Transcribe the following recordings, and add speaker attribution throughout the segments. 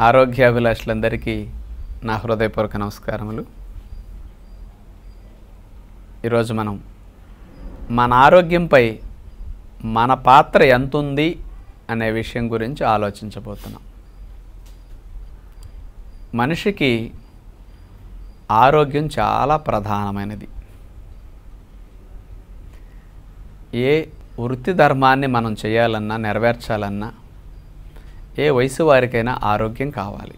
Speaker 1: ఆరోగ్యాభిలాషులందరికీ నా హృదయపూర్వక నమస్కారములు. ఈరోజు మనం మన ఆరోగ్యంపై మన పాత్ర ఎంతుంది అనే విషయం గురించి ఆలోచించబోతున్నాం. మనిషికి ఆరోగ్యం చాలా ప్రధానమైనది. ఏ వృత్తి ధర్మాన్ని మనం చేయాలన్నా నెరవేర్చాలన్నా ఏ వయసు వారికైనా ఆరోగ్యం కావాలి.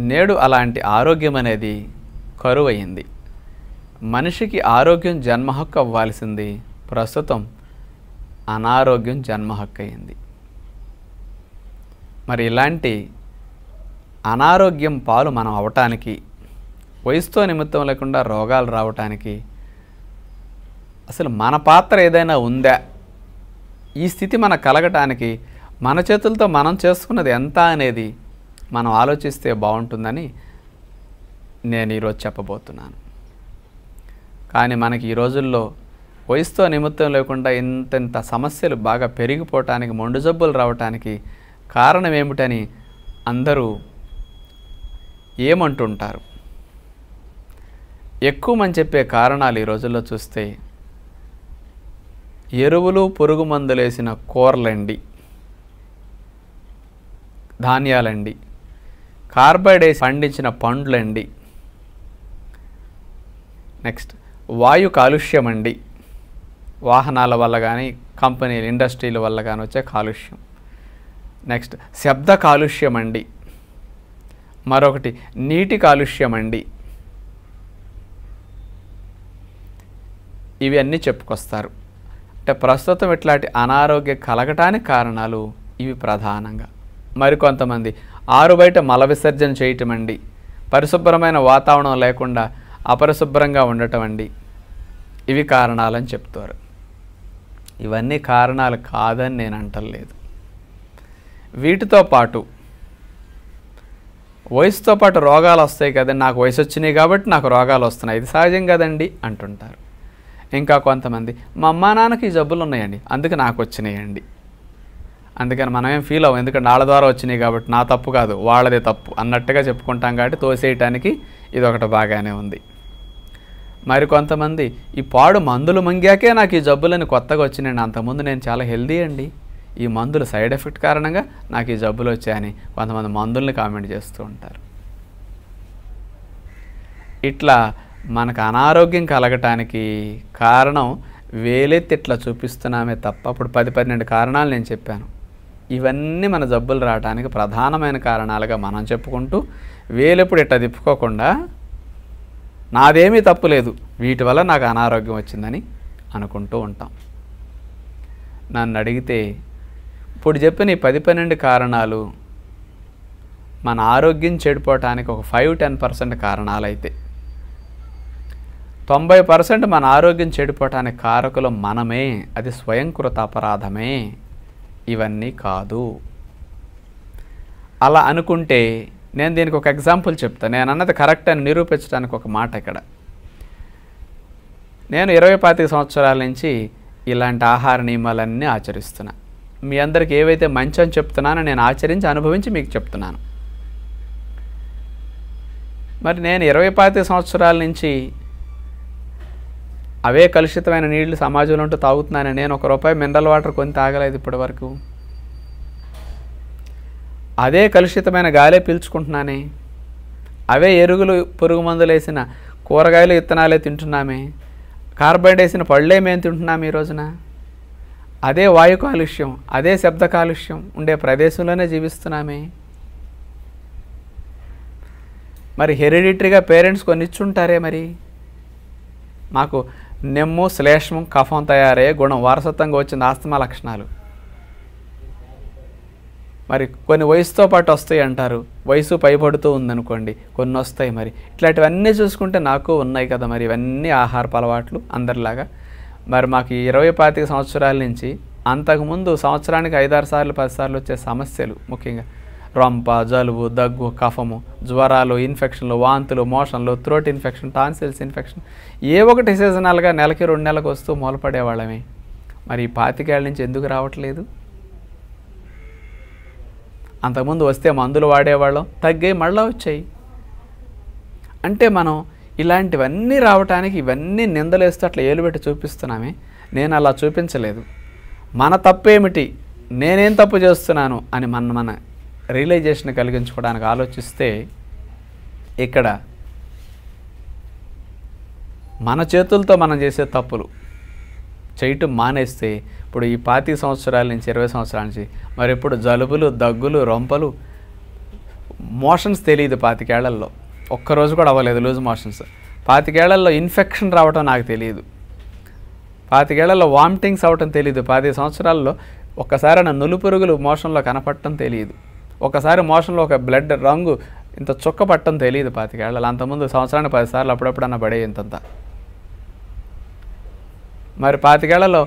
Speaker 1: నేడు అలాంటి ఆరోగ్యం అనేది కరువయింది. మనిషికి ఆరోగ్యం జన్మహక్కు అవ్వాల్సింది ప్రస్తుతం అనారోగ్యం జన్మహక్కు అయింది. మరి ఇలాంటి అనారోగ్యం పాలు మనం అవటానికి, వయసుతో నిమిత్తం లేకుండా రోగాలు రావటానికి అసలు మన పాత్ర ఏదైనా ఉందా, ఈ స్థితి మనకు కలగటానికి మన చేతులతో మనం చేసుకున్నది ఎంత అనేది మనం ఆలోచిస్తే బాగుంటుందని నేను ఈరోజు చెప్పబోతున్నాను. కానీ మనకి ఈ రోజుల్లో వయసుతో నిమిత్తం లేకుండా ఇంత సమస్యలు బాగా పెరిగిపోవటానికి, మొండు జబ్బులు రావటానికి కారణం ఏమిటని అందరూ ఏమంటుంటారు. ఎక్కువ మంది చెప్పే కారణాలు ఈ రోజుల్లో చూస్తే ఎరువులు, పురుగు మందులేసిన కూరలండి, ధాన్యాలండి, కార్బైడేస్ పండించిన పండ్లండి, నెక్స్ట్ వాయు కాలుష్యం అండి, వాహనాల వల్ల కానీ కంపెనీలు ఇండస్ట్రీల వల్ల కానీ వచ్చే కాలుష్యం, నెక్స్ట్ శబ్ద కాలుష్యం అండి, మరొకటి నీటి కాలుష్యం అండి. ఇవి అన్నీ చెప్పుకొస్తారు. అంటే ప్రస్తుతం ఇట్లాంటి అనారోగ్యం కలగటానికి కారణాలు ఇవి ప్రధానంగా. మరికొంతమంది ఆరు బయట మల విసర్జన చేయటం అండి, పరిశుభ్రమైన వాతావరణం లేకుండా అపరిశుభ్రంగా ఉండటం అండి, ఇవి కారణాలని చెప్తారు. ఇవన్నీ కారణాలు కాదని నేను అంటలేదు. వీటితో పాటు వయసుతో పాటు రోగాలు వస్తాయి కదండి, నాకు వయసు వచ్చినాయి కాబట్టి నాకు రోగాలు వస్తున్నాయి, ఇది సహజం కదండి అంటుంటారు. ఇంకా కొంతమంది మా అమ్మా నాన్నకి ఈ జబ్బులు ఉన్నాయండి అందుకే నాకు వచ్చినాయండి, అందుకని మనమేం ఫీల్ అవ్వం, ఎందుకంటే వాళ్ళ ద్వారా వచ్చినాయి కాబట్టి నా తప్పు కాదు వాళ్ళదే తప్పు అన్నట్టుగా చెప్పుకుంటాం కాబట్టి తోసేయటానికి ఇది ఒకటి బాగానే ఉంది. మరి కొంతమంది ఈ పాడు మందులు మంగాకే నాకు ఈ జబ్బులని కొత్తగా వచ్చినాయండి, అంతకుముందు నేను చాలా హెల్దీ అండి, ఈ మందులు సైడ్ ఎఫెక్ట్ కారణంగా నాకు ఈ జబ్బులు వచ్చాయని కొంతమంది మందుల్ని కామెంట్ చేస్తూ ఉంటారు. ఇట్లా మనకు అనారోగ్యం కలగటానికి కారణం వేలెత్తి ఇట్లా చూపిస్తున్నామే తప్ప, అప్పుడు 10-12 కారణాలు నేను చెప్పాను. ఇవన్నీ మన జబ్బులు రావడానికి ప్రధానమైన కారణాలుగా మనం చెప్పుకుంటూ వేలెప్పుడు ఇట్లా తిప్పుకోకుండా నాదేమీ తప్పు లేదు, వీటి వల్ల నాకు అనారోగ్యం వచ్చిందని అనుకుంటూ ఉంటాం. నన్ను అడిగితే ఇప్పుడు చెప్పిన ఈ 10-12 కారణాలు మన ఆరోగ్యం చెడిపోవటానికి ఒక 5-10% కారణాలు అయితే 90% మన ఆరోగ్యం చెడిపోవటానికి కారకులు మనమే, అది స్వయంకృత అపరాధమే, ఇవన్నీ కాదు. అలా అనుకుంటే నేను దీనికి ఒక ఎగ్జాంపుల్ చెప్తాను. నేను అన్నది కరెక్ట్ అని నిరూపించడానికి ఒక మాట ఇక్కడ. నేను 20-25 సంవత్సరాల నుంచి ఇలాంటి ఆహార నియమాలన్నీ ఆచరిస్తున్నా. మీ అందరికి ఏవైతే మంచి అని చెప్తున్నానో నేను ఆచరించి అనుభవించి మీకు చెప్తున్నాను. మరి నేను 20-25 సంవత్సరాల నుంచి అవే కలుషితమైన నీళ్లు సమాజంలో ఉంటూ తాగుతున్నాను. నేను ₹1 మినరల్ వాటర్ కొని తాగలేదు ఇప్పటి వరకు. అదే కలుషితమైన గాలే పీల్చుకుంటున్నానే, అవే ఎరువులు, పురుగు మందులు వేసిన కూరగాయలు, విత్తనాలే తింటున్నామే, కార్బైడ్ వేసిన పళ్ళే మేము తింటున్నాము ఈ రోజున. అదే వాయు కాలుష్యం, అదే శబ్ద కాలుష్యం ఉండే ప్రదేశంలోనే జీవిస్తున్నామే. మరి హెరిడిటరీగా పేరెంట్స్ కొన్ని ఇచ్చుంటారే, మరి మాకు నెమ్ము, శ్లేష్మం, కఫం తయారయ్యే గుణం వారసత్వంగా వచ్చిన ఆస్తమా లక్షణాలు. మరి కొన్ని వయసుతో పాటు వస్తాయి అంటారు, వయసు పైబడుతూ ఉందనుకోండి కొన్ని వస్తాయి. మరి ఇట్లాంటివన్నీ చూసుకుంటే నాకు ఉన్నాయి కదా, మరి ఇవన్నీ ఆహారపు అలవాట్లు అందరిలాగా. మరి మాకు 20-25 సంవత్సరాల నుంచి అంతకుముందు సంవత్సరానికి 5-6 సార్లు 10 సార్లు వచ్చే సమస్యలు, ముఖ్యంగా రొంప, జలుబు, దగ్గు, కఫము, జ్వరాలు, ఇన్ఫెక్షన్లు, వాంతులు, మోషన్లు, థ్రోట్ ఇన్ఫెక్షన్, టాన్సిల్స్ ఇన్ఫెక్షన్, ఏ ఒకటి సీజనల్గా నెలకి 2 నెలలకు వస్తూ మూలపడేవాళ్ళమే. మరి 25 ఏళ్ళ నుంచి ఎందుకు రావట్లేదు? అంతకుముందు వస్తే మందులు వాడేవాళ్ళం, తగ్గాయి, మళ్ళీ వచ్చాయి. అంటే మనం ఇలాంటివన్నీ రావటానికి ఇవన్నీ నిందలేస్తూ అట్లా ఏలుబెట్టి చూపిస్తున్నామే. నేను అలా చూపించలేదు. మన తప్పేమిటి, నేనేం తప్పు చేస్తున్నాను అని మన రియలైజేషన్ కలిగించుకోవడానికి ఆలోచిస్తే ఇక్కడ మన చేతులతో మనం చేసే తప్పులు చేయటం మానేస్తే ఇప్పుడు ఈ 25 సంవత్సరాల నుంచి 20 సంవత్సరాల నుంచి మరి ఇప్పుడు జలుబులు, దగ్గులు, రొంపలు, మోషన్స్ తెలియదు 25 ఏళ్లలో, ఒక్కరోజు కూడా అవ్వలేదు లూజ్ మోషన్స్. 25 ఏళ్లలో ఇన్ఫెక్షన్ రావటం నాకు తెలియదు, 25 ఏళ్లలో వామిటింగ్స్ అవ్వటం తెలియదు, 15 సంవత్సరాల్లో ఒక్కసారి నా నులుపురుగులు మోషన్లో కనపడటం తెలియదు, ఒకసారి మోషన్లో ఒక బ్లడ్ రంగు ఇంత చుక్క పట్టడం తెలియదు 25 ఏళ్లలో. అంతకుముందు సంవత్సరానికి 10 సార్లు అప్పుడప్పుడన్నా పడే ఇంతంత. మరి 25 ఏళ్లలో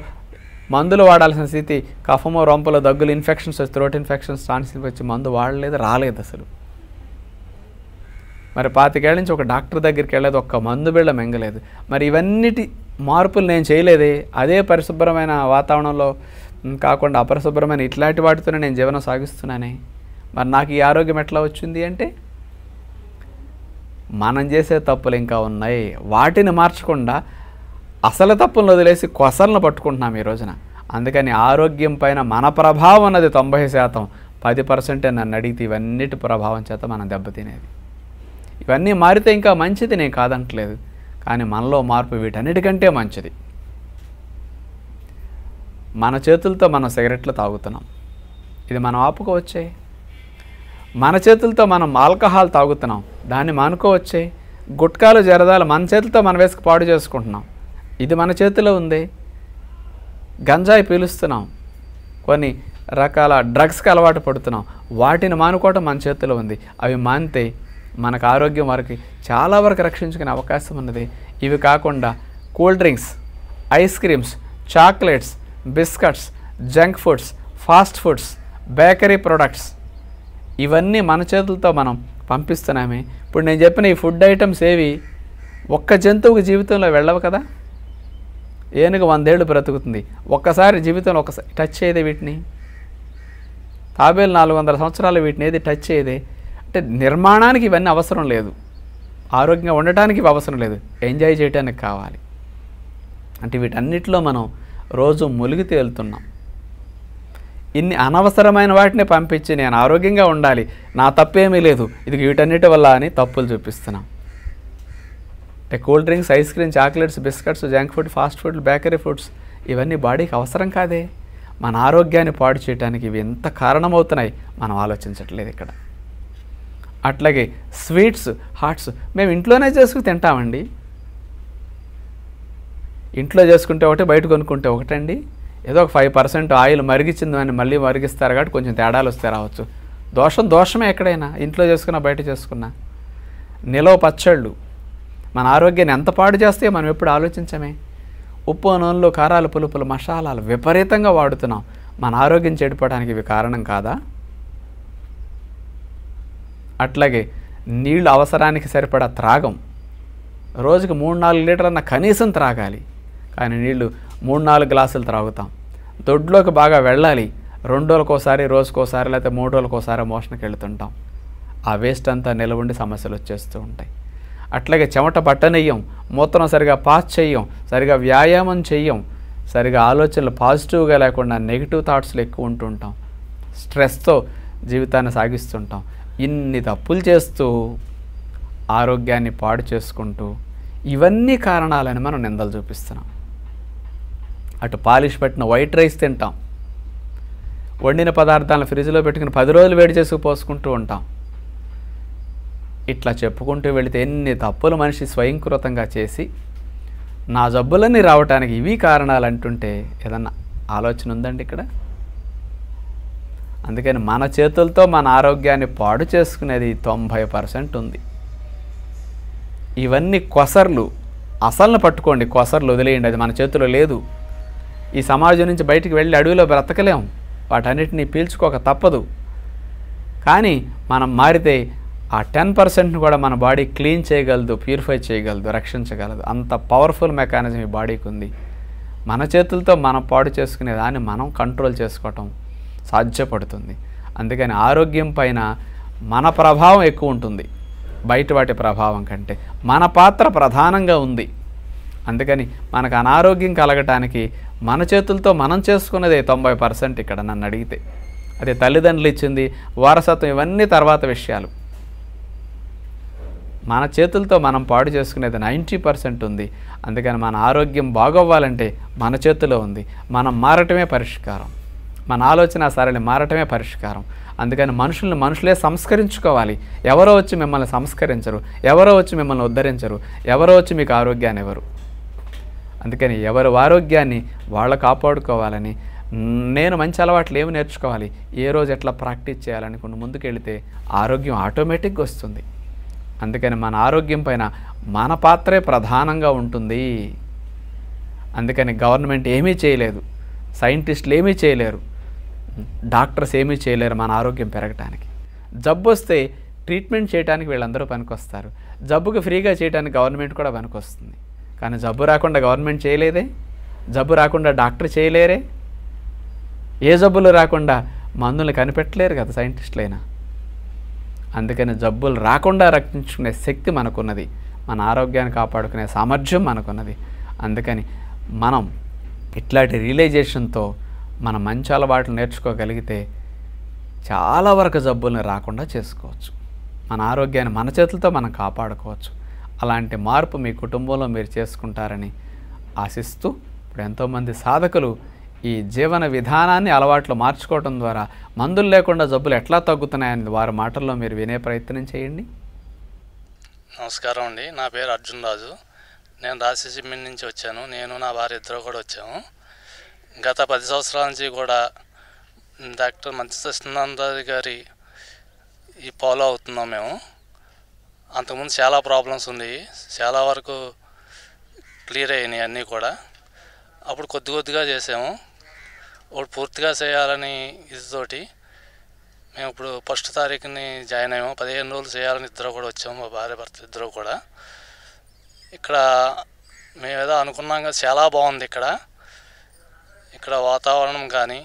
Speaker 1: మందులు వాడాల్సిన స్థితి, కఫము, రొంపలు, దగ్గులు, ఇన్ఫెక్షన్స్ వచ్చి, థ్రోట్ ఇన్ఫెక్షన్స్, టాన్సిల్ వచ్చి మందు వాడలేదు, రాలేదు అసలు. మరి 25 ఏళ్ల నుంచి ఒక డాక్టర్ దగ్గరికి వెళ్ళలేదు, ఒక్క మందు బిళ్ళ మెంగలేదు. మరి ఇవన్నిటి మార్పులు నేను చేయలేదే, అదే పరిశుభ్రమైన వాతావరణంలో కాకుండా అపరిశుభ్రమైన ఇట్లాంటి వాటితోనే నేను జీవనం సాగిస్తున్నానే. మరి నాకు ఈ ఆరోగ్యం ఎట్లా వచ్చింది అంటే మనం చేసే తప్పులు ఇంకా ఉన్నాయి. వాటిని మార్చకుండా అసలు తప్పులను వదిలేసి కొసలను పట్టుకుంటున్నాం ఈ రోజున. అందుకని ఆరోగ్యం పైన మన ప్రభావం అన్నది 90%, 10% నన్ను అడిగితే ఇవన్నిటి ప్రభావం చేత మనం దెబ్బతినేది. ఇవన్నీ మారితే ఇంకా మంచిది, నేను కాదంటలేదు, కానీ మనలో మార్పు వీటన్నిటికంటే మంచిది. మన చేతులతో మనం సిగరెట్లు తాగుతున్నాం, ఇది మనం ఆపుకోవచ్చే. మన చేతులతో మనం ఆల్కహాల్ తాగుతున్నాం, దాన్ని మానుకోవచ్చే. గుట్కాలు, జరదాలు మన చేతులతో మనం వేసుకు పాడు చేసుకుంటున్నాం, ఇది మన చేతిలో ఉంది. గంజాయి పీలుస్తున్నాం, కొన్ని రకాల డ్రగ్స్కి అలవాటు పడుతున్నాం, వాటిని మానుకోవటం మన చేతిలో ఉంది. అవి మానితే మనకు ఆరోగ్యం వరకు చాలా వరకు రక్షించుకునే అవకాశం ఉన్నది. ఇవి కాకుండా cool drinks, ice creams, chocolates, biscuits, junk foods, fast foods, bakery products, ఇవన్నీ మన చేతులతో మనం పంపిస్తున్నామే. ఇప్పుడు నేను చెప్పిన ఈ ఫుడ్ ఐటమ్స్ ఏవి ఒక్క జంతువుకి జీవితంలో వెళ్ళవు కదా. ఏనుగు 100 ఏళ్ళు బ్రతుకుతుంది, ఒక్కసారి జీవితంలో ఒకసారి టచ్ చేయదే వీటిని. తాబేలు 400 సంవత్సరాలు వీటిని ఏది టచ్ చేయదే. అంటే నిర్మాణానికి ఇవన్నీ అవసరం లేదు, ఆరోగ్యంగా ఉండటానికి ఇవి అవసరం లేదు, ఎంజాయ్ చేయడానికి కావాలి. అంటే వీటన్నిటిలో మనం రోజు మునిగి తేలుతున్నాం. ఇన్ని అనవసరమైన వాటిని పంపించి నేను ఆరోగ్యంగా ఉండాలి, నా తప్పేమీ లేదు, ఇది వీటన్నిటి వల్ల అని తప్పులు చూపిస్తున్నాం. అంటే cool drinks, ice cream, chocolates, biscuits, junk food, fast food, bakery foods ఇవన్నీ బాడీకి అవసరం కాదే. మన ఆరోగ్యాన్ని పాడు చేయడానికి ఇవి ఎంత కారణమవుతున్నాయి మనం ఆలోచించట్లేదు ఇక్కడ. అట్లాగే స్వీట్స్, హాట్స్ మేము ఇంట్లోనే చేసుకుని తింటామండి. ఇంట్లో చేసుకుంటే ఒకటి, బయట కొనుక్కుంటే ఒకటండి. ఏదో ఒక 5% ఆయిల్ మరిగించిందని మళ్ళీ మరిగిస్తారు కాబట్టి కొంచెం తేడాలు వస్తే రావచ్చు. దోషమే ఎక్కడైనా, ఇంట్లో చేసుకున్నా బయట చేసుకున్నా. నిలవ పచ్చళ్ళు మన ఆరోగ్యాన్ని ఎంత పాడు చేస్తే మనం ఎప్పుడు ఆలోచించమే. ఉప్పు, నూనెలు, కారాలు, పులుపులు, మసాలాలు విపరీతంగా వాడుతున్నాం, మన ఆరోగ్యం చెడిపోవడానికి ఇవి కారణం కాదా? అట్లాగే నీళ్ళు అవసరానికి సరిపడా త్రాగం, రోజుకి 3-4 లీటర్లన్న కనీసం త్రాగాలి, కానీ నీళ్ళు 3-4 గ్లాసులు త్రాగుతాం. దొడ్లోకి బాగా వెళ్ళాలి, 2 రోజులకోసారి, రోజుకోసారి, లేకపోతే 3 రోజులకోసారి మోషన్కి వెళుతుంటాం. ఆ వేస్ట్ అంతా నిలవండి సమస్యలు వచ్చేస్తూ ఉంటాయి. అట్లాగే చెమట పట్టనెయ్యం, మూత్రం సరిగా పాస్ చెయ్యం, సరిగా వ్యాయామం చెయ్యం, సరిగా ఆలోచనలు పాజిటివ్గా లేకుండా నెగిటివ్ థాట్స్లో ఎక్కువ ఉంటుంటాం, స్ట్రెస్తో జీవితాన్ని సాగిస్తుంటాం. ఇన్ని తప్పులు చేస్తూ ఆరోగ్యాన్ని పాడు చేసుకుంటూ ఇవన్నీ కారణాలని మనం నిందలు చూపిస్తున్నాం. అటు పాలిష్ పెట్టిన వైట్ రైస్ తింటాం, వండిన పదార్థాలను ఫ్రిడ్జ్లో పెట్టుకుని 10 రోజులు వేడి చేసుకు పోసుకుంటూ ఉంటాం. ఇట్లా చెప్పుకుంటూ వెళితే ఎన్ని తప్పులు మనిషి స్వయంకృతంగా చేసి నా జబ్బులన్నీ రావటానికి ఇవి కారణాలు అంటుంటే ఏదన్నా ఆలోచన ఉందండి ఇక్కడ? అందుకని మన చేతులతో మన ఆరోగ్యాన్ని పాడు చేసుకునేది 90% ఉంది. ఇవన్నీ కొసర్లు, అసలును పట్టుకోండి, కొసర్లు వదిలేయండి, అది మన చేతిలో లేదు. ఈ సమాజం నుంచి బయటికి వెళ్ళి అడవిలో బ్రతకలేం, వాటన్నిటినీ పీల్చుకోక తప్పదు. కానీ మనం మారితే ఆ 10% కూడా మన బాడీ క్లీన్ చేయగలదు, ప్యూరిఫై చేయగలదు, రక్షించగలదు. అంత పవర్ఫుల్ మెకానిజం ఈ బాడీకి ఉంది. మన చేతులతో మనం పాడు చేసుకునే దాన్ని మనం కంట్రోల్ చేసుకోవటం సాధ్యపడుతుంది. అందుకని ఆరోగ్యం పైన మన ప్రభావం ఎక్కువ ఉంటుంది బయట వాటి ప్రభావం కంటే. మన పాత్ర ప్రధానంగా ఉంది. అందుకని మనకు అనారోగ్యం కలగటానికి మన చేతులతో మనం చేసుకున్నదే 90% ఇక్కడ నన్ను అడిగితే. అదే తల్లిదండ్రులు ఇచ్చింది, వారసత్వం, ఇవన్నీ తర్వాత విషయాలు. మన చేతులతో మనం పాడు చేసుకునేది 90% ఉంది. అందుకని మన ఆరోగ్యం బాగోవ్వాలంటే మన చేతిలో ఉంది. మనం మారటమే పరిష్కారం. మన ఆలోచన సరళి మారటమే పరిష్కారం. అందుకని మనుషులే సంస్కరించుకోవాలి. ఎవరో వచ్చి మిమ్మల్ని సంస్కరించరు, ఎవరో వచ్చి మిమ్మల్ని ఉద్ధరించరు, ఎవరో వచ్చి మీకు ఆరోగ్యాన్ని ఇవ్వరు. అందుకని ఎవరి ఆరోగ్యాన్ని వాళ్ళు కాపాడుకోవాలని, నేను మంచి అలవాట్లు ఏమి నేర్చుకోవాలి, ఏ రోజు ఎట్లా ప్రాక్టీస్ చేయాలని కొన్ని ముందుకెళ్తే ఆరోగ్యం ఆటోమేటిక్గా వస్తుంది. అందుకని మన ఆరోగ్యం పైన మన పాత్రే ప్రధానంగా ఉంటుంది. అందుకని గవర్నమెంట్ ఏమీ చేయలేదు, సైంటిస్టులు ఏమీ చేయలేరు, డాక్టర్స్ ఏమీ చేయలేరు మన ఆరోగ్యం పెరగటానికి. జబ్బు వస్తే ట్రీట్మెంట్ చేయడానికి వీళ్ళందరూ పనికొస్తారు. జబ్బుకి ఫ్రీగా చేయడానికి గవర్నమెంట్ కూడా పనికొస్తుంది. కానీ జబ్బు రాకుండా గవర్నమెంట్ చేయలేదే, జబ్బు రాకుండా డాక్టర్ చేయలేరే, ఏ జబ్బులు రాకుండా మందులు కనిపెట్టలేరు కదా సైంటిస్టులైనా. అందుకని జబ్బులు రాకుండా రక్షించుకునే శక్తి మనకున్నది, మన ఆరోగ్యాన్ని కాపాడుకునే సామర్థ్యం మనకున్నది. అందుకని మనం ఇట్లాంటి రియలైజేషన్తో మన మంచి అలవాట్లు నేర్చుకోగలిగితే చాలా వరకు జబ్బుల్ని రాకుండా చేసుకోవచ్చు. మన ఆరోగ్యాన్ని మన చేతులతో మనం కాపాడుకోవచ్చు. అలాంటి మార్పు మీ కుటుంబంలో మీరు చేసుకుంటారని ఆశిస్తూ, ఇప్పుడు ఎంతోమంది సాధకులు ఈ జీవన విధానాన్ని అలవాట్లు మార్చుకోవడం ద్వారా మందులు లేకుండా జబ్బులు ఎట్లా తగ్గుతున్నాయని వారి మాటల్లో మీరు వినే ప్రయత్నం చేయండి.
Speaker 2: నమస్కారం అండి, నా పేరు అర్జున్ రాజు. నేను రాజశేఖర్ నుంచి వచ్చాను. నేను నా భార్య ఇద్దరు కూడా వచ్చాము. గత 10 సంవత్సరాల నుంచి కూడా డాక్టర్ మంచి సత్యనారాయణ గారి ఈ ఫాలో అవుతున్నాం మేము. అంతకుముందు చాలా ప్రాబ్లమ్స్ ఉంది, చాలా వరకు క్లియర్ అయినాయి అన్నీ కూడా. అప్పుడు కొద్దిగా చేసాము, ఇప్పుడు పూర్తిగా చేయాలని ఇదితోటి మేము ఇప్పుడు 1వ తారీఖుని జాయిన్ అయ్యాము. 15 రోజులు చేయాలని ఇద్దరు కూడా వచ్చాము, మా భార్య భర్త ఇద్దరు కూడా. ఇక్కడ మేము ఏదో అనుకున్నాం కదా, చాలా బాగుంది ఇక్కడ వాతావరణం కానీ,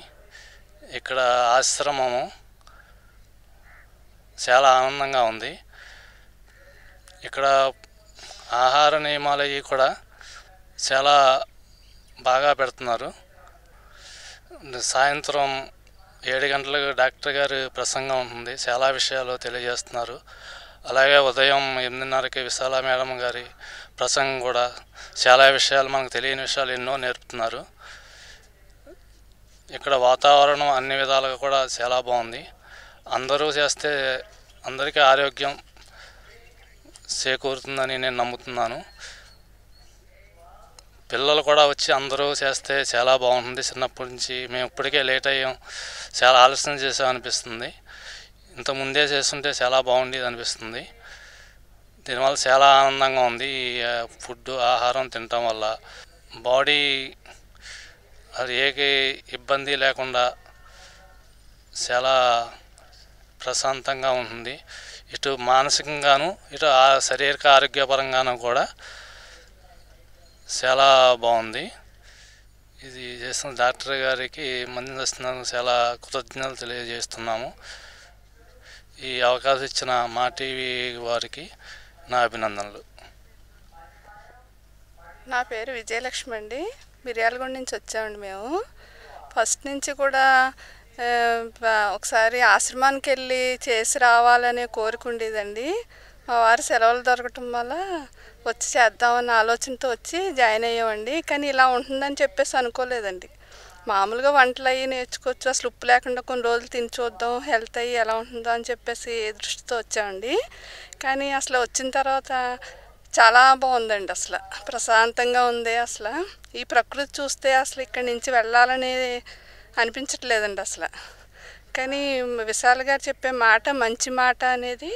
Speaker 2: ఇక్కడ ఆశ్రమము చాలా ఆనందంగా ఉంది. ఇక్కడ ఆహార నియమాలు అవి కూడా చాలా బాగా పెడుతున్నారు. సాయంత్రం 7 గంటలకు డాక్టర్ గారి ప్రసంగం ఉంటుంది, చాలా విషయాలు తెలియజేస్తున్నారు. అలాగే ఉదయం 8:30కి విశాల మేడం గారి ప్రసంగం కూడా చాలా విషయాలు, మనకు తెలియని విషయాలు ఎన్నో నేర్పుతున్నారు. ఇక్కడ వాతావరణం అన్ని విధాలుగా కూడా చాలా బాగుంది. అందరూ చేస్తే అందరికీ ఆరోగ్యం చేకూరుతుందని నేను నమ్ముతున్నాను. పిల్లలు కూడా వచ్చి అందరూ చేస్తే చాలా బాగుంటుంది. చిన్నప్పటి నుంచి మేము ఇప్పటికే లేట్ అయ్యాం, చాలా ఆలస్యం చేసాం అనిపిస్తుంది. ఇంత ముందే చేస్తుంటే చాలా బాగుండేది అనిపిస్తుంది. దీనివల్ల చాలా ఆనందంగా ఉంది. ఈ ఫుడ్ ఆహారం తినటం వల్ల బాడీ అది ఏ ఇబ్బంది లేకుండా చాలా ప్రశాంతంగా ఉంటుంది. ఇటు మానసికంగాను ఇటు శారీరక ఆరోగ్యపరంగాను కూడా చాలా బాగుంది. ఇది చేస్తున్న డాక్టర్ గారికి మందిస్తున్నాను చాలా కృతజ్ఞతలు తెలియజేస్తున్నాము. ఈ అవకాశం ఇచ్చిన మా టీవీ వారికి నా అభినందనలు.
Speaker 3: నా పేరు విజయలక్ష్మి అండి, మిర్యాలగూడ నుంచి వచ్చామండి. మేము ఫస్ట్ నుంచి కూడా ఒకసారి ఆశ్రమానికి వెళ్ళి చేసి రావాలనే కోరిక ఉండేదండి. మా వారు సెలవులు దొరకటం వల్ల వచ్చి చేద్దామన్న ఆలోచనతో వచ్చి జాయిన్ అయ్యామండి. కానీ ఇలా ఉంటుందని చెప్పేసి అనుకోలేదండి. మామూలుగా వంటలు అవి నేర్చుకోవచ్చు, అసలు ఉప్పు లేకుండా కొన్ని రోజులు తిని చూద్దాం, హెల్త్ అయ్యి ఎలా ఉంటుందో అని చెప్పేసి దృష్టితో వచ్చామండి. కానీ అసలు వచ్చిన తర్వాత చాలా బాగుందండి. అసలు ప్రశాంతంగా ఉంది. అసలు ఈ ప్రకృతి చూస్తే అసలు ఇక్కడి నుంచి వెళ్ళాలని అనిపించట్లేదండి అసలు. కానీ విశాల్ గారు చెప్పే మాట మంచి మాట అనేది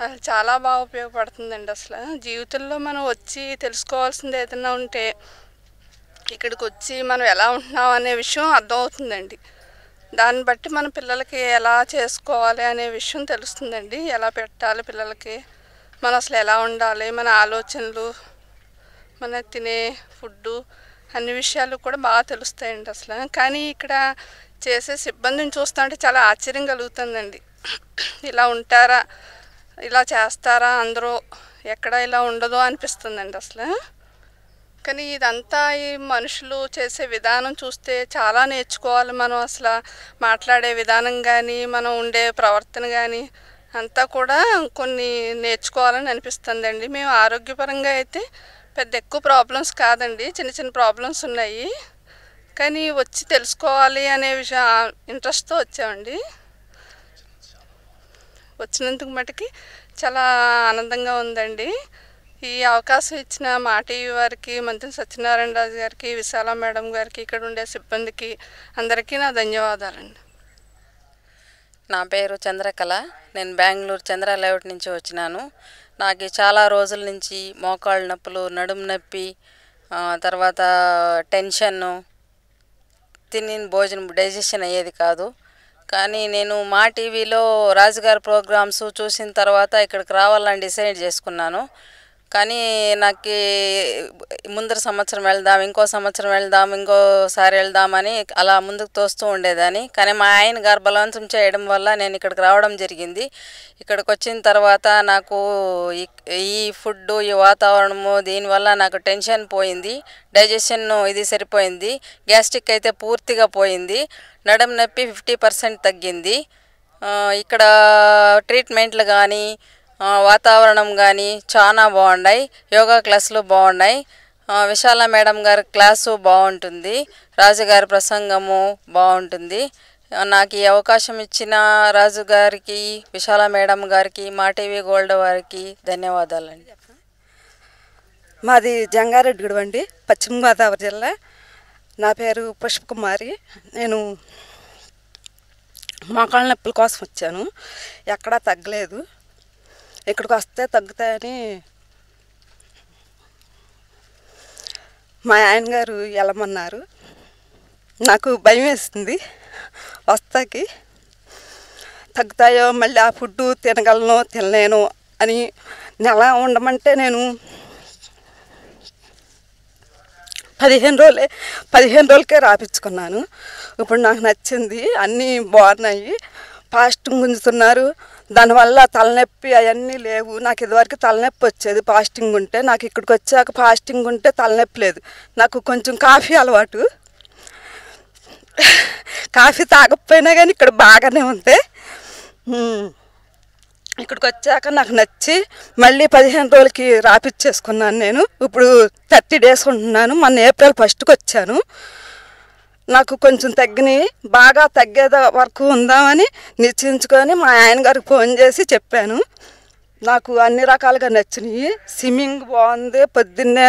Speaker 3: అసలు చాలా బాగా ఉపయోగపడుతుందండి. అసలు జీవితంలో మనం వచ్చి తెలుసుకోవాల్సింది ఏదైనా ఉంటే ఇక్కడికి వచ్చి మనం ఎలా ఉంటున్నాం అనే విషయం అర్థమవుతుందండి. దాన్ని బట్టి మన పిల్లలకి ఎలా చేసుకోవాలి అనే విషయం తెలుస్తుందండి. ఎలా పెట్టాలి పిల్లలకి, మనం అసలు ఎలా ఉండాలి, మన ఆలోచనలు, మన తినే ఫుడ్డు, అన్ని విషయాలు కూడా బాగా తెలుస్తాయండి అసలు. కానీ ఇక్కడ చేసే సిబ్బందిని చూస్తుంటే చాలా ఆశ్చర్యం కలుగుతుందండి. ఇలా ఉంటారా, ఇలా చేస్తారా, అందరూ ఎక్కడ ఇలా ఉండదో అనిపిస్తుందండి అసలు. కానీ ఇదంతా ఈ మనుషులు చేసే విధానం చూస్తే చాలా నేర్చుకోవాలి మనం. అసలు మాట్లాడే విధానం కానీ, మనం ఉండే ప్రవర్తన కానీ అంతా కూడా కొన్ని నేర్చుకోవాలని అనిపిస్తుందండి. మేము ఆరోగ్యపరంగా అయితే పెద్ద ఎక్కువ ప్రాబ్లమ్స్ కాదండి, చిన్న చిన్న ప్రాబ్లమ్స్ ఉన్నాయి. కానీ వచ్చి తెలుసుకోవాలి అనే విషయం ఇంట్రెస్ట్తో వచ్చామండి. వచ్చినందుకు మటుకి చాలా ఆనందంగా ఉందండి. ఈ అవకాశం ఇచ్చిన మా టీవీ వారికి, మంత్రి సత్యనారాయణ రాజు గారికి, విశాల మేడం గారికి, ఇక్కడ ఉండే సిబ్బందికి అందరికీ నా ధన్యవాదాలండి.
Speaker 4: నా పేరు చంద్రకళ. నేను బెంగళూరు చంద్ర లేఅవుట్ నుంచి వచ్చినాను. నాకు చాలా రోజుల నుంచి మోకాళ్ళ నొప్పులు, నడుము నొప్పి, తర్వాత టెన్షన్ను, తిని భోజనం డైజెషన్ అయ్యేది కాదు. కానీ నేను మా టీవీలో రాజుగారి ప్రోగ్రామ్స్ చూసిన తర్వాత ఇక్కడికి రావాలని డిసైడ్ చేసుకున్నాను. కానీ నాకు ముందర సంవత్సరం వెళ్దాం, ఇంకో సంవత్సరం వెళ్దాం, ఇంకోసారి వెళ్దామని అలా ముందుకు తోస్తూ ఉండేదాన్ని. కానీ మా ఆయన గారు బలవంతం చేయడం వల్ల నేను ఇక్కడికి రావడం జరిగింది. ఇక్కడికి వచ్చిన తర్వాత నాకు ఈ ఫుడ్, ఈ వాతావరణము, దీనివల్ల నాకు టెన్షన్ పోయింది, డైజెషన్ ఇది సరిపోయింది, గ్యాస్ట్రిక్ అయితే పూర్తిగా పోయింది, నడుము నొప్పి 50% తగ్గింది. ఇక్కడ ట్రీట్మెంట్లు కానీ వాతావరణం కానీ చాలా బాగున్నాయి. యోగా క్లాసులు బాగున్నాయి. విశాల మేడం గారి క్లాసు బాగుంటుంది. రాజుగారి ప్రసంగము బాగుంటుంది. నాకు ఈ అవకాశం ఇచ్చిన రాజు గారికి, విశాల మేడం గారికి, మా టీవీ గోల్డ్ వారికి ధన్యవాదాలండి.
Speaker 5: మాది జంగారెడ్డిగూడెం అండి, పశ్చిమ గోదావరి జిల్లా. నా పేరు పుష్పకుమారి. నేను మోకాళ్ళ నొప్పుల కోసం వచ్చాను. ఎక్కడా తగ్గలేదు. ఇక్కడికి వస్తే తగ్గుతాయని మా ఆయన గారు వెళ్ళమన్నారు. నాకు భయం వేస్తుంది, వస్తాకి తగ్గుతాయో, మళ్ళీ ఆ ఫుడ్డు తినగలను తినలేను అని. నెల ఉండమంటే నేను 15 రోజులకే రాపించుకున్నాను. ఇప్పుడు నాకు నచ్చింది, అన్నీ బాగున్నాయి. ఫాస్టింగ్ గుంజుతున్నారు, దానివల్ల తలనొప్పి అవన్నీ లేవు. నాకు ఇదివరకు తలనొప్పి వచ్చేది ఫాస్టింగ్ ఉంటే. నాకు ఇక్కడికి వచ్చాక ఫాస్టింగ్ ఉంటే తలనొప్పి లేదు. నాకు కొంచెం కాఫీ అలవాటు, కాఫీ తాగకపోయినా కానీ ఇక్కడ బాగానే ఉంది. ఇక్కడికి వచ్చాక నాకు నచ్చి మళ్ళీ 15 రోజులకి రాపిచ్చేసుకున్నాను. నేను ఇప్పుడు 30 days ఉంటున్నాను. మొన్న ఏప్రిల్ 1st వచ్చాను. నాకు కొంచెం తగ్గినాయి, బాగా తగ్గేది వరకు ఉందామని నిశ్చయించుకొని మా ఆయన గారికి ఫోన్ చేసి చెప్పాను. నాకు అన్ని రకాలుగా నచ్చినాయి. స్విమ్మింగ్ బాగుంది, పొద్దున్నే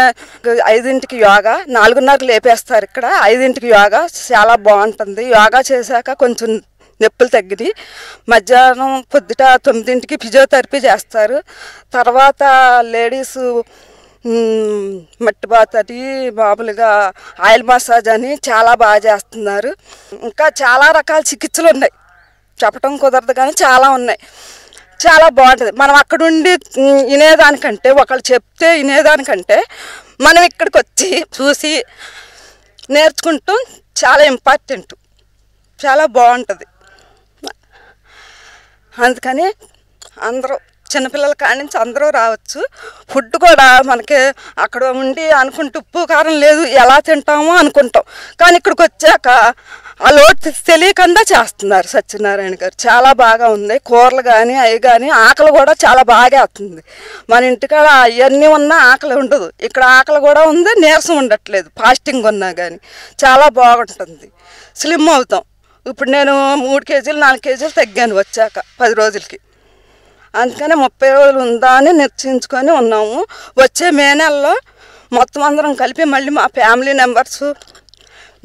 Speaker 5: 5ంటికి యోగా, 4:30కి లేపేస్తారు ఇక్కడ, 5ంటికి యోగా చాలా బాగుంటుంది. యోగా చేశాక కొంచెం నొప్పులు తగ్గినాయి. మధ్యాహ్నం పొద్దుట 9ంటికి ఫిజియోథెరపీ చేస్తారు. తర్వాత లేడీసు మట్టి బాత్ అని, మామూలుగా ఆయిల్ మసాజ్ అని చాలా బాగా చేస్తున్నారు. ఇంకా చాలా రకాల చికిత్సలు ఉన్నాయి, చెప్పడం కుదరదు కానీ చాలా ఉన్నాయి. చాలా బాగుంటుంది. మనం అక్కడుండి వినేదానికంటే, ఒకళ్ళు చెప్తే వినేదానికంటే మనం ఇక్కడికి వచ్చి చూసి నేర్చుకుంటాం. చాలా ఇంపార్టెంట్, చాలా బాగుంటుంది. అందుకని అందరూ చిన్నపిల్లల కాడి నుంచి అందరూ రావచ్చు. ఫుడ్ కూడా మనకి అక్కడ ఉండి అనుకుంటూ ఉప్పు కారం లేదు, ఎలా తింటామో అనుకుంటాం. కానీ ఇక్కడికి వచ్చాక ఆ లోటు తెలియకుండా చేస్తున్నారు సత్యనారాయణ గారు. చాలా బాగా ఉంది. కూరలు కానీ అవి కానీ, ఆకలి కూడా చాలా బాగా వస్తుంది. మన ఇంటికాడ అవన్నీ ఉన్నా ఆకలి ఉండదు, ఇక్కడ ఆకలి కూడా ఉంది, నీరసం ఉండట్లేదు. ఫాస్టింగ్ ఉన్నా కానీ చాలా బాగుంటుంది. స్లిమ్ అవుతాం. ఇప్పుడు నేను 3 kgs 4 kgs తగ్గాను వచ్చాక 10 రోజులకి. అందుకని 30 రోజులు ఉందా అని నిశ్చయించుకొని ఉన్నాము. వచ్చే మే నెలలో మొత్తం అందరం కలిపి మళ్ళీ మా ఫ్యామిలీ మెంబర్స్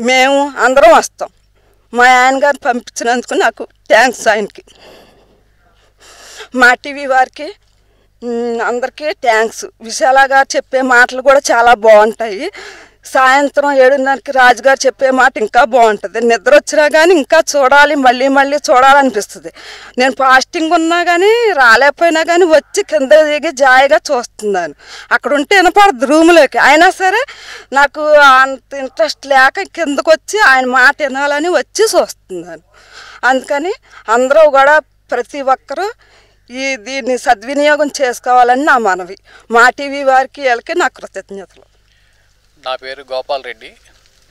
Speaker 5: మేము అందరం వస్తాం. మా ఆయన గారు పంపించినందుకు నాకు థ్యాంక్స్ ఆయనకి. మా టీవీ వారికి అందరికీ థ్యాంక్స్. విశాల గారు చెప్పే మాటలు కూడా చాలా బాగుంటాయి. సాయంత్రం 7:30కి రాజుగారు చెప్పే మాట ఇంకా బాగుంటుంది. నిద్ర వచ్చినా కానీ ఇంకా చూడాలి, మళ్ళీ మళ్ళీ చూడాలనిపిస్తుంది. నేను ఫాస్టింగ్ ఉన్నా కానీ రాలేకపోయినా కానీ వచ్చి కింద దిగి జాయిగా చూస్తున్నాను. అక్కడ ఉంటే వినపడదు రూమ్లోకి, అయినా సరే నాకు అంత ఇంట్రెస్ట్ లేక కిందకు వచ్చి ఆయన మాట వినాలని వచ్చి చూస్తున్నాను. అందుకని అందరూ కూడా ప్రతి ఒక్కరూ దీన్ని సద్వినియోగం చేసుకోవాలని నా మనవి. మా టీవీ వారికి వీళ్ళకి నా కృతజ్ఞతలు.
Speaker 6: నా పేరు గోపాల్ రెడ్డి.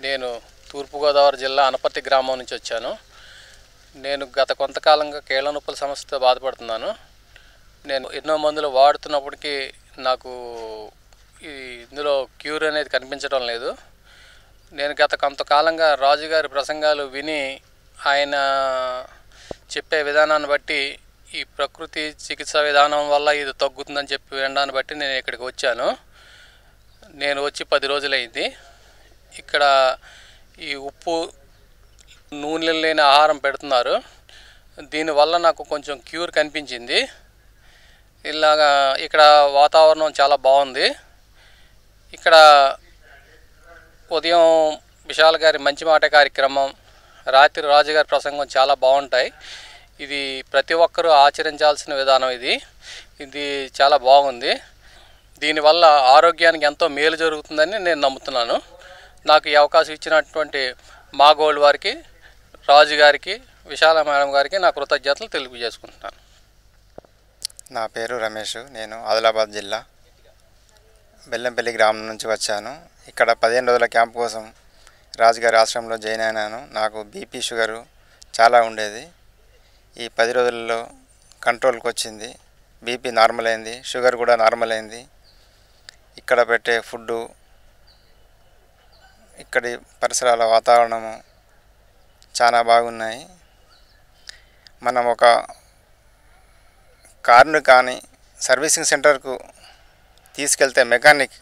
Speaker 6: నేను తూర్పుగోదావరి జిల్లా అనపర్తి గ్రామం నుంచి వచ్చాను. నేను గత కొంతకాలంగా కీళ్ళ నొప్పుల సమస్యతో బాధపడుతున్నాను. నేను ఎన్నో మందులు వాడుతున్నప్పటికీ నాకు ఇందులో క్యూర్ అనేది కనిపించడం లేదు. నేను గత కొంతకాలంగా రాజుగారి ప్రసంగాలు విని ఆయన చెప్పే విధానాన్ని బట్టి ఈ ప్రకృతి చికిత్సా విధానం వల్ల ఇది తగ్గుతుందని చెప్పి వినడాన్ని బట్టి నేను ఇక్కడికి వచ్చాను. నేను వచ్చి 10 రోజులైంది. ఇక్కడ ఈ ఉప్పు నూనె లేని ఆహారం పెడుతున్నారు. దీనివల్ల నాకు కొంచెం క్యూర్ కనిపించింది. ఇలాగా ఇక్కడ వాతావరణం చాలా బాగుంది. ఇక్కడ ఉదయం విశాల్ గారి మంచి మాట కార్యక్రమం, రాత్రి రాజుగారి ప్రసంగం చాలా బాగుంటాయి. ఇది ప్రతి ఒక్కరూ ఆచరించాల్సిన విధానం. ఇది చాలా బాగుంది. దీనివల్ల ఆరోగ్యానికి ఎంతో మేలు జరుగుతుందని నేను నమ్ముతున్నాను. నాకు ఈ అవకాశం ఇచ్చినటువంటి మా గోల్డ్ వారికి, రాజు గారికి, విశాల మేడం గారికి నా కృతజ్ఞతలు తెలియజేసుకుంటున్నాను.
Speaker 7: నా పేరు రమేష్. నేను ఆదిలాబాద్ జిల్లా బెల్లంపల్లి గ్రామం నుంచి వచ్చాను. ఇక్కడ 15 రోజుల క్యాంప్ కోసం రాజుగారి ఆశ్రమంలో జాయిన్ అయినాను. నాకు బీపీ, షుగరు చాలా ఉండేది. ఈ 10 రోజుల్లో కంట్రోల్కి వచ్చింది. బీపీ నార్మల్ అయింది, షుగర్ కూడా నార్మల్ అయింది. ఇక్కడ పెట్టే ఫుడ్డు, ఇక్కడి పరిసరాల వాతావరణము చాలా బాగున్నాయి. మనం ఒక కారును కానీ సర్వీసింగ్ సెంటర్కు తీసుకెళ్తే మెకానిక్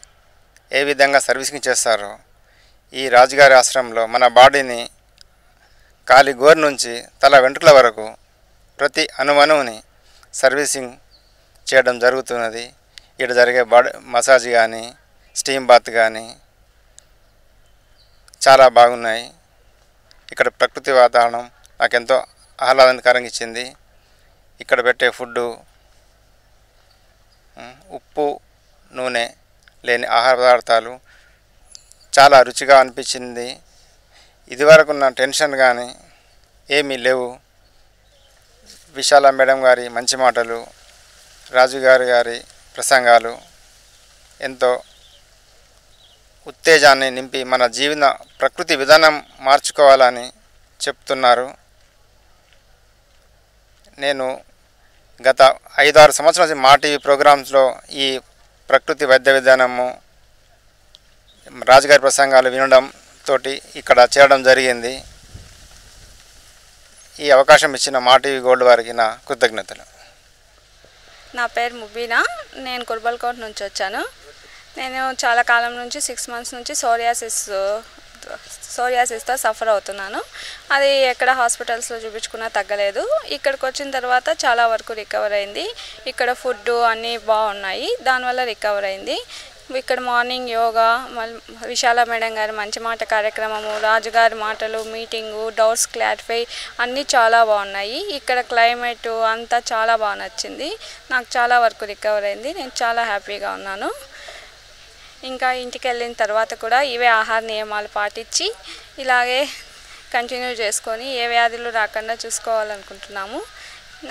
Speaker 7: ఏ విధంగా సర్వీసింగ్ చేస్తారో ఈ రాజుగారి ఆశ్రమంలో మన బాడీని కాలి గోరు నుంచి తల వెంట్రుకల వరకు ప్రతి అణువుని సర్వీసింగ్ చేయడం జరుగుతున్నది. ఇక్కడ జరిగే బాడీ మసాజ్ కానీ స్టీమ్ బాత్ కానీ చాలా బాగున్నాయి. ఇక్కడ ప్రకృతి వాతావరణం నాకెంతో ఆహ్లాదకరంగా ఇచ్చింది. ఇక్కడ పెట్టే ఫుడ్డు ఉప్పు నూనె లేని ఆహార పదార్థాలు చాలా రుచిగా అనిపించింది. ఇదివరకు ఉన్న టెన్షన్ కానీ ఏమీ లేవు. విశాల మేడం గారి మంచి మాటలు, రాజుగారి గారి ప్రసంగాలు ఎంతో ఉత్తేజాన్ని నింపి మన జీవన ప్రకృతి విధానం మార్చుకోవాలని చెప్తున్నారు. నేను గత 5-6 సంవత్సరాల నుంచి మా టీవీ ప్రోగ్రామ్స్లో ఈ ప్రకృతి వైద్య విధానము, రాజుగారి ప్రసంగాలు వినడం తోటి ఇక్కడ చేరడం జరిగింది. ఈ అవకాశం ఇచ్చిన మా టీవీ గోల్డ్ వారికి నా కృతజ్ఞతలు.
Speaker 8: నా పేరు ముబీనా. నేను కుర్బల్కోట్ నుంచి వచ్చాను. నేను చాలా కాలం నుంచి 6 మంత్స్ నుంచి సోరియాసిస్తో సఫర్ అవుతున్నాను. అది ఎక్కడ హాస్పిటల్స్లో చూపించుకున్నా తగ్గలేదు. ఇక్కడికి వచ్చిన తర్వాత చాలా వరకు రికవర్ అయింది. ఇక్కడ ఫుడ్ అన్నీ బాగున్నాయి, దానివల్ల రికవర్ అయింది. ఇక్కడ మార్నింగ్ యోగా, విశాల మేడం గారి మంచి మాట కార్యక్రమము, రాజుగారి మాటలు, మీటింగు, డౌట్స్ క్లారిఫై అన్నీ చాలా బాగున్నాయి. ఇక్కడ క్లైమేట్ అంతా చాలా బాగా నచ్చింది. నాకు చాలా వరకు రికవర్ అయింది. నేను చాలా హ్యాపీగా ఉన్నాను. ఇంకా ఇంటికి వెళ్ళిన తర్వాత కూడా ఇవే ఆహార నియమాలు పాటించి ఇలాగే కంటిన్యూ చేసుకొని ఏ వ్యాధులు రాకుండా చూసుకోవాలనుకుంటున్నాము.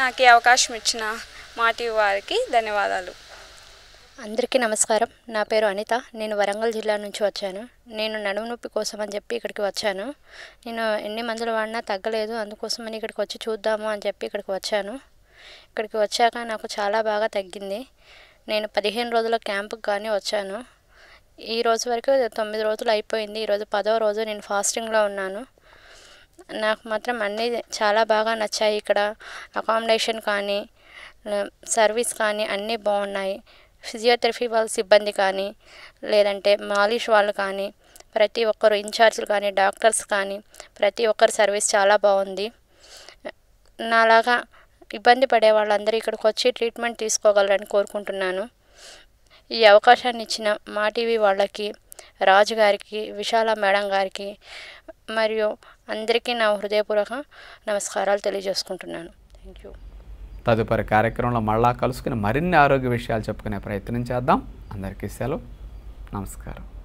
Speaker 8: నాకు ఈ అవకాశం ఇచ్చిన మా టీవీ వారికి ధన్యవాదాలు.
Speaker 9: అందరికీ నమస్కారం. నా పేరు అనిత. నేను వరంగల్ జిల్లా నుంచి వచ్చాను. నేను నడుము నొప్పి కోసం అని చెప్పి ఇక్కడికి వచ్చాను. నేను ఎన్ని మందులు వాడినా తగ్గలేదు. అందుకోసమని ఇక్కడికి వచ్చి చూద్దాము అని చెప్పి ఇక్కడికి వచ్చాను. ఇక్కడికి వచ్చాక నాకు చాలా బాగా తగ్గింది. నేను 15 రోజుల క్యాంపుకి కానీ వచ్చాను. ఈ రోజు వరకు 9 రోజులు అయిపోయింది. ఈరోజు 10వ రోజు నేను ఫాస్టింగ్లో ఉన్నాను. నాకు మాత్రం అన్నీ చాలా బాగా నచ్చాయి. ఇక్కడ అకామిడేషన్ కానీ సర్వీస్ కానీ అన్నీ బాగున్నాయి. ఫిజియోథెరపీ వాళ్ళ సిబ్బంది కానీ లేదంటే మాలిష్ వాళ్ళు కానీ ప్రతి ఒక్కరు ఇన్ఛార్జ్లు కానీ డాక్టర్స్ కానీ ప్రతి ఒక్కరి సర్వీస్ చాలా బాగుంది. నాలాగా ఇబ్బంది పడే వాళ్ళందరూ ఇక్కడికి వచ్చి ట్రీట్మెంట్ తీసుకోగలరని కోరుకుంటున్నాను. ఈ అవకాశాన్ని ఇచ్చిన మా టీవీ వాళ్ళకి, రాజు గారికి, విశాల మేడం గారికి మరియు అందరికీ నా హృదయపూర్వక నమస్కారాలు తెలియజేసుకుంటున్నాను. Thank you.
Speaker 1: తదుపరి కార్యక్రమంలో మళ్ళా కలుసుకుని మరిన్ని ఆరోగ్య విషయాలు చెప్పుకునే ప్రయత్నం చేద్దాం. అందరికీ సెలవు. నమస్కారం.